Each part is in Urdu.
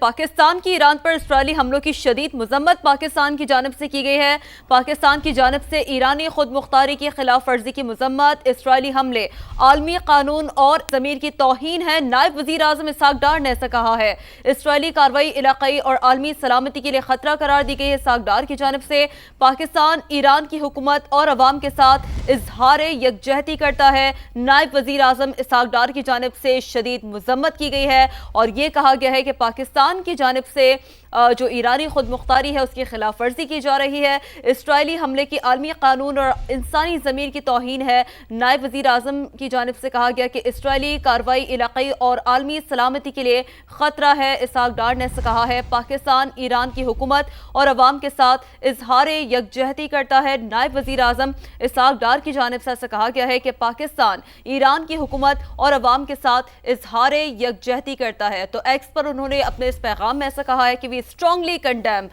پاکستان کی ایران پر اسرائیلی حملوں کی شدید مذمت پاکستان کی جانب سے کی گئی ہے۔ پاکستان کی جانب سے ایرانی خود مختاری کی خلاف ورزی کی مذمت، اسرائیلی حملے عالمی قانون اور ضمیر کی توہین ہے۔ نائب وزیر اعظم اسحاق ڈار نے ایسا کہا ہے۔ اسرائیلی کارروائی علاقائی اور عالمی سلامتی کے لیے خطرہ قرار دی گئی ہے۔ اسحاق ڈار کی جانب سے پاکستان ایران کی حکومت اور عوام کے ساتھ اظہار یکجہتی کرتا ہے۔ نائب وزیر اعظم اسحاق ڈار کی جانب سے شدید مذمت کی گئی ہے اور یہ کہا گیا ہے کہ پاکستان کی جانب سے جو ایرانی خود مختاری ہے اس کی خلاف ورزی کی جا رہی ہے۔ اسرائیلی حملے کی عالمی قانون اور انسانی ضمیر کی توہین ہے۔ نائب وزیر اعظم کی جانب سے کہا گیا کہ اسرائیلی کارروائی علاقائی اور عالمی سلامتی کے لیے خطرہ ہے۔ اسحاق ڈار نے کہا ہے پاکستان ایران کی حکومت اور عوام کے ساتھ اظہار یکجہتی کرتا ہے۔ نائب وزیر اعظم اسحاق ڈار کی جانب سے ایسا کہا گیا ہے کہ پاکستان ایران کی حکومت اور عوام کے ساتھ اظہار یکجہتی کرتا ہے۔ تو ایکس پر انہوں نے اپنے اس پیغام میں ایسا کہا ہے کہ strongly condemn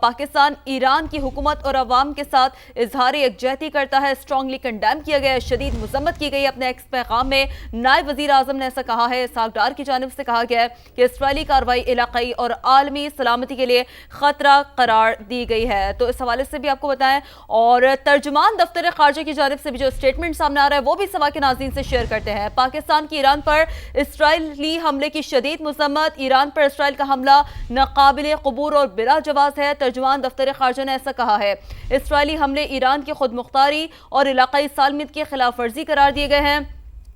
پاکستان ایران کی حکومت اور عوام کے ساتھ اظہار یکجہتی کرتا ہے۔ strongly condemn کیا گیا ہے، شدید مذمت کی گئی اپنے ایکس پیغام میں۔ نائب وزیر اعظم نے ایسا کہا ہے۔ اسحاق ڈار کی جانب سے کہا گیا ہے کہ اسرائیلی کارروائی علاقائی اور عالمی سلامتی کے لیے خطرہ قرار دی گئی ہے۔ تو اس حوالے سے بھی آپ کو بتائیں اور ترجمان دفتر خارجہ کی جانب سے بھی جو اسٹیٹمنٹ سامنے آ رہا ہے وہ بھی سوا کے ناظرین سے شیئر کرتے ہیں۔ پاکستان کی ایران پر اسرائیلی حملے کی شدید مذمت، ایران پر اسرائیل کا حملہ ناقابل قبول اور بلا جواز ہے۔ ترجمان دفتر خارجہ نے ایسا کہا ہے۔ اسرائیلی حملے ایران کی خود مختاری اور علاقائی سالمیت کی خلاف ورزی قرار دیے گئے ہیں۔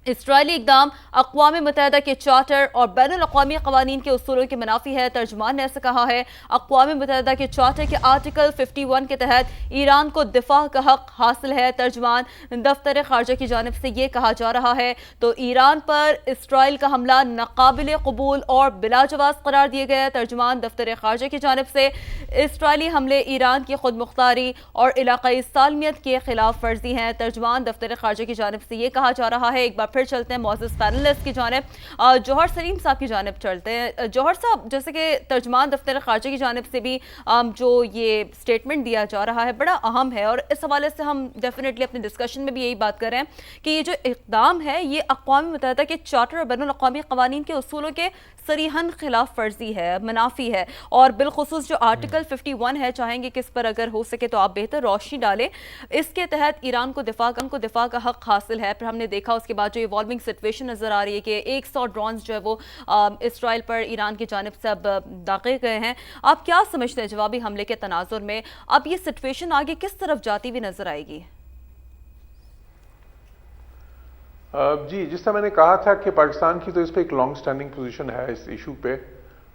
اسرائیلی اقدام اقوام متحدہ کے چارٹر اور بین الاقوامی قوانین کے اصولوں کے منافی ہے۔ ترجمان نے ایسا کہا ہے اقوام متحدہ کے چارٹر کے آرٹیکل 51 کے تحت ایران کو دفاع کا حق حاصل ہے۔ ترجمان دفتر خارجہ کی جانب سے یہ کہا جا رہا ہے تو ایران پر اسرائیل کا حملہ ناقابل قبول اور بلا جواز قرار دیے گئے۔ ترجمان دفتر خارجہ کی جانب سے اسرائیلی حملے ایران کی خود مختاری اور علاقائی سالمیت کے خلاف ورزی ہیں۔ ترجمان دفتر خارجہ کی جانب سے یہ کہا جا رہا ہے۔ ایک بار پھر چلتے ہیں معزز پینلسٹ کی جانب، جوہر سلیم صاحب کی جانب چلتے ہیں۔ جوہر صاحب، جیسے کہ ترجمان دفتر خارجہ کی جانب سے بھی جو یہ سٹیٹمنٹ دیا جا رہا ہے بڑا اہم ہے اور اس حوالے سے ہم ڈیفینیٹلی اپنے ڈسکشن میں بھی یہی بات کر رہے ہیں کہ یہ جو اقدام ہے یہ اقوام متحدہ کے چارٹر اور بین الاقوامی قوانین کے اصولوں کے صریحاً خلاف ورزی ہے، منافی ہے، اور بالخصوص جو آرٹیکل 51 ہے، چاہیں گے کہ اس پر اگر ہو سکے تو آپ بہتر روشنی ڈالیں۔ اس کے تحت ایران کو دفاع کا حق حاصل ہے۔ پھر ہم نے دیکھا اس کے بعد جو ایوالونگ سچویشن نظر آ رہی ہے کہ 100 ڈرونز جو ہے وہ اسرائیل پر ایران کی جانب سے اب داغے گئے ہیں۔ آپ کیا سمجھتے ہیں جوابی حملے کے تناظر میں اب یہ سچویشن آگے کس طرف جاتی ہوئی نظر آئے گی؟ جی، جس طرح میں نے کہا تھا کہ پاکستان کی تو اس پہ ایک لانگ سٹینڈنگ پوزیشن ہے اس ایشو پہ،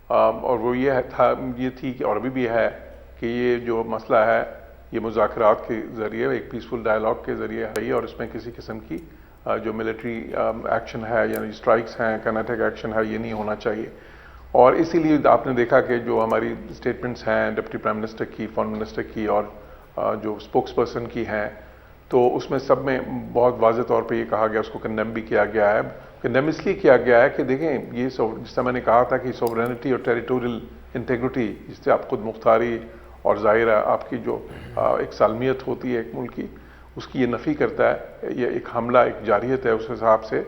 اور وہ یہ تھی کہ اور ابھی بھی ہے کہ یہ جو مسئلہ ہے یہ مذاکرات کے ذریعے ایک پیسفل ڈائلاگ کے ذریعے ہے اور اس میں کسی قسم کی جو ملٹری ایکشن ہے یعنی اسٹرائکس ہیں، کائنیٹک ایکشن ہے، یہ نہیں ہونا چاہیے۔ اور اسی لیے آپ نے دیکھا کہ جو ہماری اسٹیٹمنٹس ہیں ڈپٹی پرائم منسٹر کی، فارن منسٹر کی اور جو اسپوکس پرسن کی ہیں، تو اس میں سب میں بہت واضح طور پہ یہ کہا گیا، اس کو کنڈیم بھی کیا گیا ہے۔ کنڈیم اس لیے کیا گیا ہے کہ دیکھیں یہ جس طرح میں نے کہا تھا کہ سوورینٹی اور ٹیریٹوریل انٹیگریٹی، جس سے آپ خود مختاری اور ظاہر ہے آپ کی جو ایک سالمیت ہوتی ہے ایک ملک کی، اس کی یہ نفی کرتا ہے۔ یہ ایک حملہ، ایک جارحیت ہے اس حساب سے،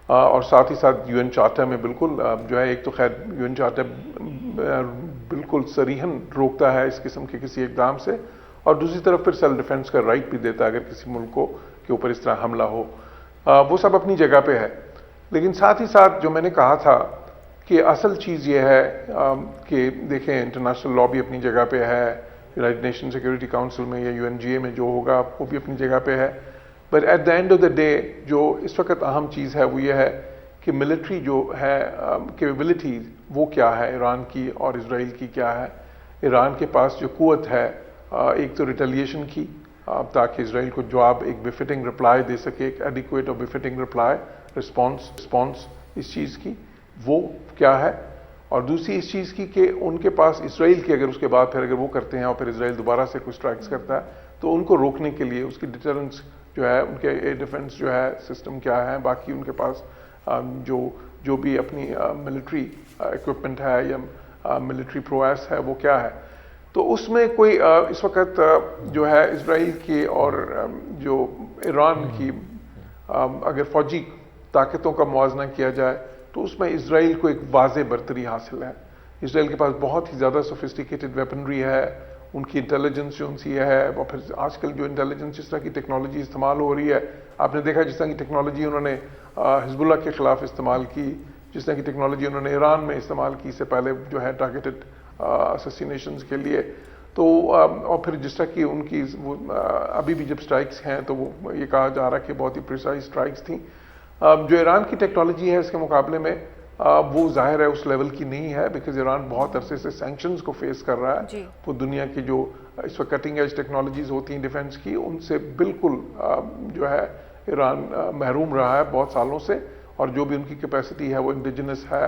اور ساتھ ہی ساتھ یو این چارٹر میں بالکل جو ہے، ایک تو خیر یو این چارٹر بالکل صریحاً روکتا ہے اس قسم کے کسی اقدام سے، اور دوسری طرف پھر سیلف ڈیفینس کا رائٹ بھی دیتا ہے اگر کسی ملک کو کے اوپر اس طرح حملہ ہو۔ وہ سب اپنی جگہ پہ ہے، لیکن ساتھ ہی ساتھ جو میں نے کہا تھا کہ اصل چیز یہ ہے کہ دیکھیں انٹرنیشنل لا بھی اپنی جگہ پہ ہے، یونائٹڈ نیشن سیکورٹی کاؤنسل میں یا یو این جی اے میں جو ہوگا وہ بھی اپنی جگہ پہ ہے، but at the end of the day جو اس وقت اہم چیز ہے وہ یہ ہے کہ ملٹری جو ہے کیپیبلٹی وہ کیا ہے ایران کی اور اسرائیل کی کیا ہے۔ ایران کے پاس جو قوت ہے ایک تو ریٹیلیشن کی، تاکہ اسرائیل کو جواب ایک بفٹنگ رپلائی دے سکے، ایک ایڈیکویٹ اور بفٹنگ رپلائی رسپانس اس چیز کی وہ کیا ہے، اور دوسری اس چیز کی کہ ان کے پاس اسرائیل کی اگر اس کے بعد پھر اگر وہ کرتے ہیں اور پھر اسرائیل دوبارہ سے کوئی اسٹرائکس کرتا ہے تو ان کو روکنے کے لیے اس کی ڈیٹرنس جو ہے، ان کے ایئر ڈیفنس جو ہے سسٹم کیا ہے، باقی ان کے پاس جو بھی اپنی ملٹری اکوپمنٹ ہے یا ملٹری پرویس ہے وہ کیا ہے۔ تو اس میں کوئی اس وقت جو ہے اسرائیل کی اور جو ایران کی اگر فوجی طاقتوں کا موازنہ کیا جائے تو اس میں اسرائیل کو ایک واضح برتری حاصل ہے، اسرائیل کے پاس بہت ہی زیادہ سوفسٹیکیٹڈ ویپنری ہے، ان کی انٹیلیجنس جو ان سی ہے، اور پھر آج کل جو انٹیلیجنس جس طرح کی ٹیکنالوجی استعمال ہو رہی ہے، آپ نے دیکھا جس طرح کی ٹیکنالوجی انہوں نے حزب اللہ کے خلاف استعمال کی، جس طرح کی ٹیکنالوجی انہوں نے ایران میں استعمال کی، اس سے پہلے جو ہے ٹارگیٹڈ اسسینیشنز کے لیے، تو اور پھر جس طرح کی ان کی ابھی بھی جب سٹرائکس ہیں تو وہ یہ کہا جا رہا ہے کہ بہت ہی پریسائز سٹرائکس تھیں. جو ایران کی ٹیکنالوجی ہے اس کے مقابلے میں وہ ظاہر ہے اس لیول کی نہیں ہے، بیکاز ایران بہت عرصے سے سینکشنز کو فیس کر رہا ہے. وہ دنیا کی جو اس وقت کٹنگ ایج ٹیکنالوجیز ہوتی ہیں ڈیفینس کی، ان سے بالکل جو ہے ایران محروم رہا ہے بہت سالوں سے، اور جو بھی ان کی کیپیسٹی ہے وہ انڈیجنس ہے،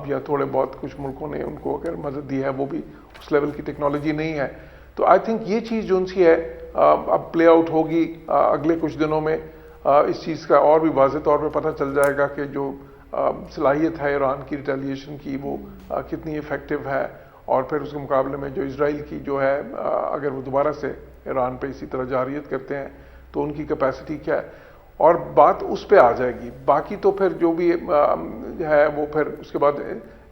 یا تھوڑے بہت کچھ ملکوں نے ان کو اگر مدد دی ہے وہ بھی اس لیول کی ٹیکنالوجی نہیں ہے. تو آئی تھنک یہ چیز جو ان سی ہے اب پلے آؤٹ ہوگی اگلے کچھ دنوں میں. اس چیز کا اور بھی واضح طور پہ پتہ چل جائے گا کہ جو صلاحیت ہے ایران کی ریٹیلیشن کی وہ کتنی افیکٹو ہے، اور پھر اس کے مقابلے میں جو اسرائیل کی جو ہے اگر وہ دوبارہ سے ایران پہ اسی طرح جارحیت کرتے ہیں تو ان کی کیپیسٹی کیا ہے، اور بات اس پہ آ جائے گی. باقی تو پھر جو بھی ہے وہ پھر اس کے بعد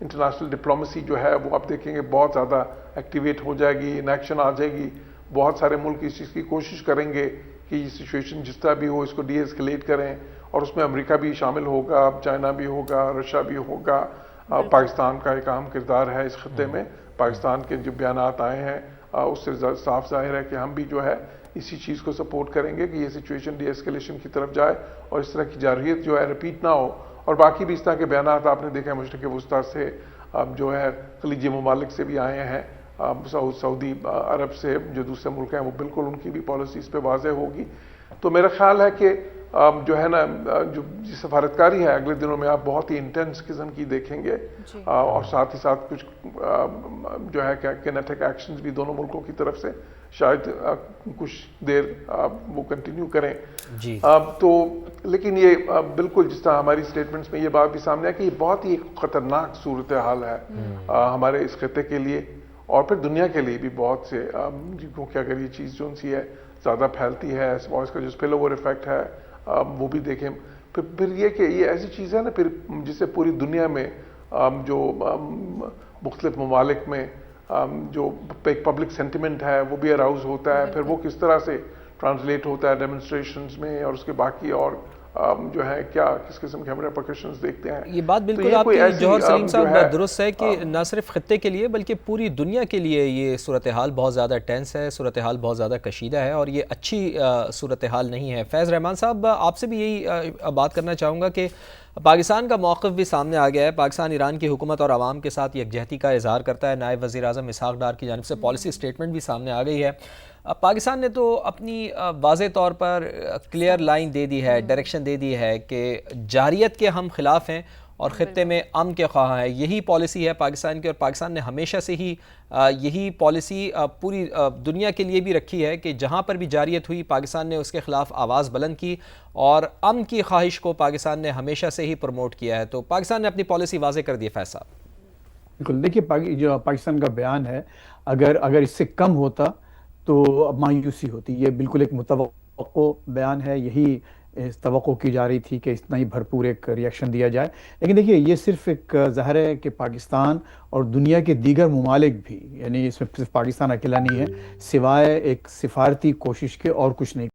انٹرنیشنل ڈپلومیسی جو ہے وہ آپ دیکھیں گے بہت زیادہ ایکٹیویٹ ہو جائے گی، ان ایکشن آ جائے گی. بہت سارے ملک اس چیز کی کوشش کریں گے کہ یہ سچویشن جس طرح بھی ہو اس کو ڈی ایسکیلیٹ کریں، اور اس میں امریکہ بھی شامل ہوگا، چائنا بھی ہوگا، رشیا بھی ہوگا. پاکستان کا ایک اہم کردار ہے اس خطے میں. پاکستان کے جو بیانات آئے ہیں اس سے صاف ظاہر ہے کہ ہم بھی جو ہے اسی چیز کو سپورٹ کریں گے کہ یہ سچویشن ڈی ایسکیلیشن کی طرف جائے اور اس طرح کی جارحیت جو ہے ریپیٹ نہ ہو. اور باقی بھی اس طرح کے بیانات آپ نے دیکھا ہے مشرق وسطیٰ سے، جو ہے خلیجی ممالک سے بھی آئے ہیں، سعودی عرب سے، جو دوسرے ملک ہیں وہ بالکل ان کی بھی پالیسی اس پہ واضح ہوگی. تو میرا خیال ہے کہ جو ہے نا جو سفارتکاری ہے اگلے دنوں میں آپ بہت ہی انٹینس قسم کی دیکھیں گے، اور ساتھ ہی ساتھ کچھ جو ہے کینیٹک ایکشنز بھی دونوں ملکوں کی طرف سے شاید کچھ دیر وہ کنٹینیو کریں. تو لیکن یہ بالکل جس طرح ہماری سٹیٹمنٹس میں یہ بات بھی سامنے ہے کہ یہ بہت ہی خطرناک صورتحال ہے ہمارے اس خطے کے لیے اور پھر دنیا کے لیے بھی بہت سے، کیونکہ اگر یہ چیز جو سی ہے زیادہ پھیلتی ہے، اس کا جو اسپل اوور ایفیکٹ ہے وہ بھی دیکھیں. پھر یہ کہ یہ ایسی چیز ہے نا پھر جسے پوری دنیا میں جو مختلف ممالک میں جو ایک پبلک سینٹیمنٹ ہے وہ بھی اراؤز ہوتا ہے، پھر وہ کس طرح سے ٹرانسلیٹ ہوتا ہے ڈیمونسٹریشنز میں اور اس کے باقی اور جو ہے کیا کس قسم کے ہم ریپرکشنز دیکھتے ہیں. یہ بات بالکل آپ کی جوہر سلیم صاحب درست ہے کہ نہ صرف خطے کے لیے بلکہ پوری دنیا کے لیے یہ صورتحال بہت زیادہ ٹینس ہے، صورتحال بہت زیادہ کشیدہ ہے اور یہ اچھی صورتحال نہیں ہے. فیض رحمان صاحب آپ سے بھی یہی بات کرنا چاہوں گا کہ پاکستان کا موقف بھی سامنے آ گیا ہے. پاکستان ایران کی حکومت اور عوام کے ساتھ یکجہتی کا اظہار کرتا ہے. نائب وزیر اعظم اسحاق ڈار کی جانب سے پالیسی سٹیٹمنٹ بھی سامنے آ گئی ہے. پاکستان نے تو اپنی واضح طور پر کلیئر لائن دے دی ہے، ڈائریکشن دے دی ہے کہ جارحیت کے ہم خلاف ہیں اور خطے میں امن کے خواہاں ہیں. یہی پالیسی ہے پاکستان کی اور پاکستان نے ہمیشہ سے ہی یہی پالیسی پوری دنیا کے لیے بھی رکھی ہے کہ جہاں پر بھی جارحیت ہوئی پاکستان نے اس کے خلاف آواز بلند کی اور امن کی خواہش کو پاکستان نے ہمیشہ سے ہی پروموٹ کیا ہے. تو پاکستان نے اپنی پالیسی واضح کر دی ہے. فیض صاحب بالکل دیکھیے جو پاکستان کا بیان ہے اگر اس سے کم ہوتا تو مایوسی ہوتی. یہ بالکل ایک متوقع بیان ہے، یہی توقع کی جا رہی تھی کہ اتنا ہی بھرپور ایک ریاکشن دیا جائے. لیکن دیکھیے یہ صرف ایک ظاہر ہے کہ پاکستان اور دنیا کے دیگر ممالک بھی، یعنی اس میں صرف پاکستان اکیلا نہیں ہے، سوائے ایک سفارتی کوشش کے اور کچھ نہیں